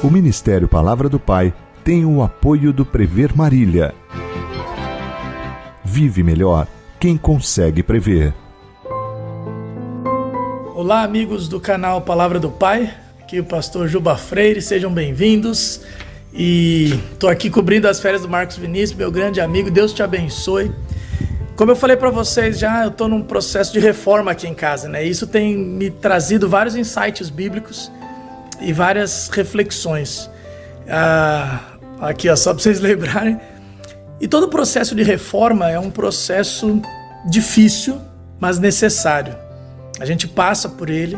O Ministério Palavra do Pai tem o apoio do Prever Marília. Vive melhor quem consegue prever. Olá, amigos do canal Palavra do Pai, aqui o pastor Juba Freire, sejam bem-vindos. E estou aqui cobrindo as férias do Marcos Vinícius, meu grande amigo, Deus te abençoe. Como eu falei para vocês já, eu estou num processo de reforma aqui em casa, né? Isso tem me trazido vários insights bíblicos e várias reflexões. Aqui, ó, só para vocês lembrarem. E todo processo de reforma é um processo difícil, mas necessário. A gente passa por ele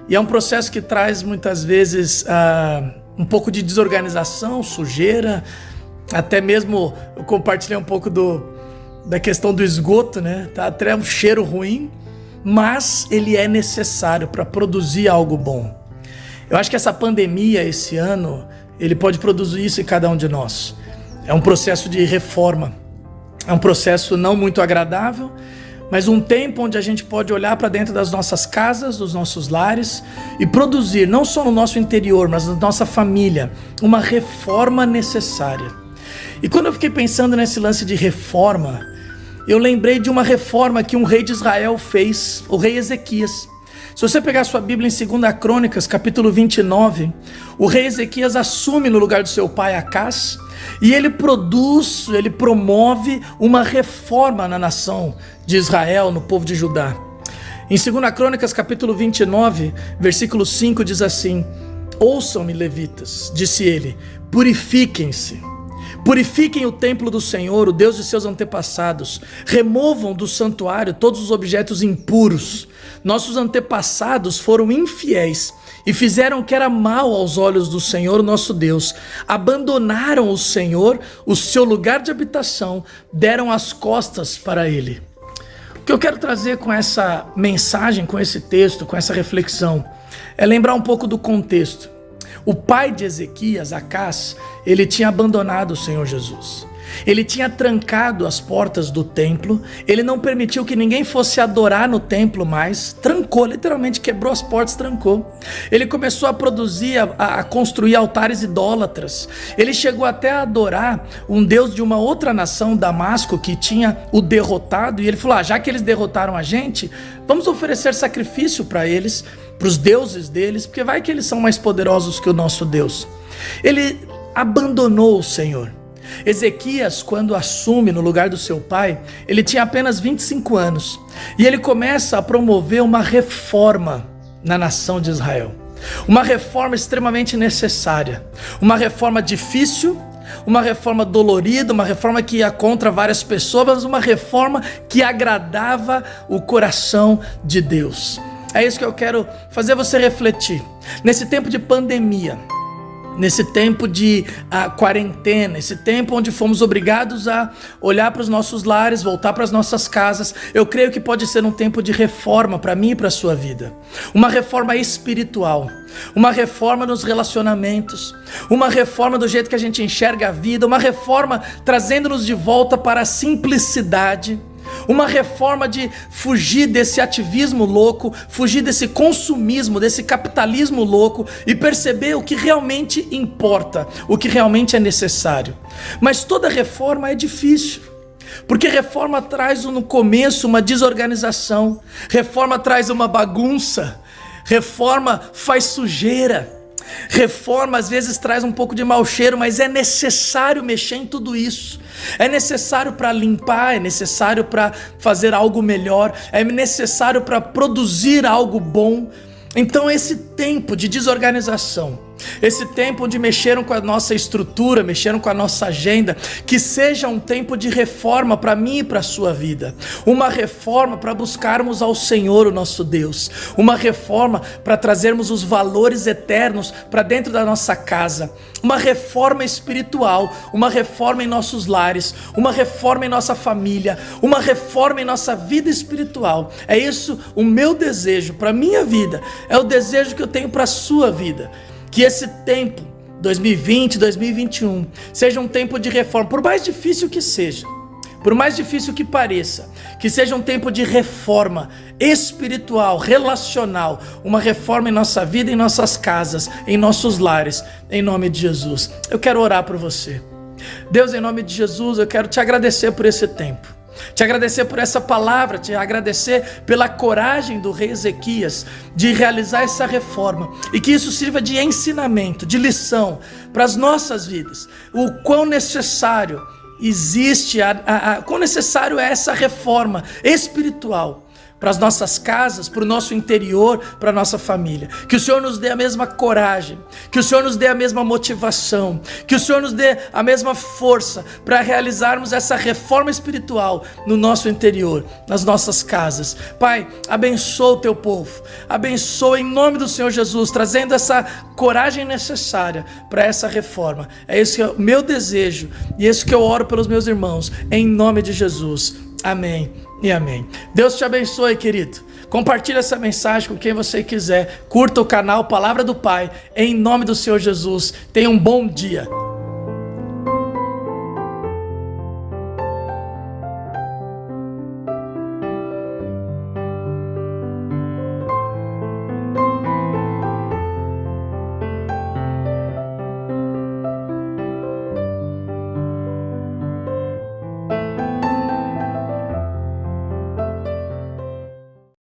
e é um processo que traz muitas vezes um pouco de desorganização, sujeira, até mesmo eu compartilhei um pouco da questão do esgoto, né? Tá até um cheiro ruim, mas ele é necessário para produzir algo bom. Eu acho que essa pandemia esse ano, ele pode produzir isso em cada um de nós. É um processo de reforma, é um processo não muito agradável, mas um tempo onde a gente pode olhar para dentro das nossas casas, dos nossos lares e produzir, não só no nosso interior, mas na nossa família, uma reforma necessária. E quando eu fiquei pensando nesse lance de reforma, eu lembrei de uma reforma que um rei de Israel fez, o rei Ezequias. Se você pegar sua Bíblia em 2 Crônicas, capítulo 29, o rei Ezequias assume no lugar do seu pai Acás e ele promove uma reforma na nação de Israel, no povo de Judá. Em 2 Crônicas, capítulo 29, versículo 5 diz assim: "Ouçam-me, levitas", disse ele, "purifiquem-se. Purifiquem o templo do Senhor, o Deus de seus antepassados. Removam do santuário todos os objetos impuros. Nossos antepassados foram infiéis e fizeram o que era mal aos olhos do Senhor, nosso Deus. Abandonaram o Senhor, o seu lugar de habitação, deram as costas para ele." O que eu quero trazer com essa mensagem, com esse texto, com essa reflexão, é lembrar um pouco do contexto. O pai de Ezequias, Acás, ele tinha abandonado o Senhor Jesus. Ele tinha trancado as portas do templo, ele não permitiu que ninguém fosse adorar no templo mais, trancou, literalmente quebrou as portas, trancou. Ele começou a produzir, a construir altares idólatras. Ele chegou até a adorar um deus de uma outra nação, Damasco, que tinha o derrotado, e ele falou: já que eles derrotaram a gente, vamos oferecer sacrifício para eles, para os deuses deles, porque vai que eles são mais poderosos que o nosso Deus. Ele abandonou o Senhor. Ezequias, quando assume no lugar do seu pai, ele tinha apenas 25 anos e ele começa a promover uma reforma na nação de Israel. Uma reforma extremamente necessária, uma reforma difícil, uma reforma dolorida, uma reforma que ia contra várias pessoas, mas uma reforma que agradava o coração de Deus. É isso que eu quero fazer você refletir. Nesse tempo de pandemia, nesse tempo de quarentena, esse tempo onde fomos obrigados a olhar para os nossos lares, voltar para as nossas casas, eu creio que pode ser um tempo de reforma para mim e para a sua vida. Uma reforma espiritual, uma reforma nos relacionamentos, uma reforma do jeito que a gente enxerga a vida, uma reforma trazendo-nos de volta para a simplicidade. Uma reforma de fugir desse ativismo louco, fugir desse consumismo, desse capitalismo louco e perceber o que realmente importa, o que realmente é necessário. Mas toda reforma é difícil, porque reforma traz no começo uma desorganização, reforma traz uma bagunça, reforma faz sujeira. Reforma às vezes traz um pouco de mau cheiro, mas é necessário mexer em tudo isso. É necessário para limpar, é necessário para fazer algo melhor, é necessário para produzir algo bom. Então esse tempo de desorganização, esse tempo onde mexeram com a nossa estrutura, mexeram com a nossa agenda, que seja um tempo de reforma para mim e para a sua vida. Uma reforma para buscarmos ao Senhor, o nosso Deus. Uma reforma para trazermos os valores eternos para dentro da nossa casa. Uma reforma espiritual, uma reforma em nossos lares, uma reforma em nossa família, uma reforma em nossa vida espiritual. É isso o meu desejo para a minha vida, é o desejo que eu tenho para a sua vida. Que esse tempo, 2020, 2021, seja um tempo de reforma, por mais difícil que seja, por mais difícil que pareça, que seja um tempo de reforma espiritual, relacional, uma reforma em nossa vida, em nossas casas, em nossos lares, em nome de Jesus. Eu quero orar por você. Deus, em nome de Jesus, eu quero te agradecer por esse tempo. Te agradecer por essa palavra, te agradecer pela coragem do rei Ezequias de realizar essa reforma e que isso sirva de ensinamento, de lição para as nossas vidas. O quão necessário existe, quão necessário é essa reforma espiritual para as nossas casas, para o nosso interior, para a nossa família. Que o Senhor nos dê a mesma coragem, que o Senhor nos dê a mesma motivação, que o Senhor nos dê a mesma força para realizarmos essa reforma espiritual no nosso interior, nas nossas casas. Pai, abençoa o teu povo, abençoa em nome do Senhor Jesus, trazendo essa coragem necessária para essa reforma. É esse que é o meu desejo e esse que eu oro pelos meus irmãos, em nome de Jesus. Amém e amém. Deus te abençoe, querido. Compartilhe essa mensagem com quem você quiser. Curta o canal Palavra do Pai. Em nome do Senhor Jesus. Tenha um bom dia.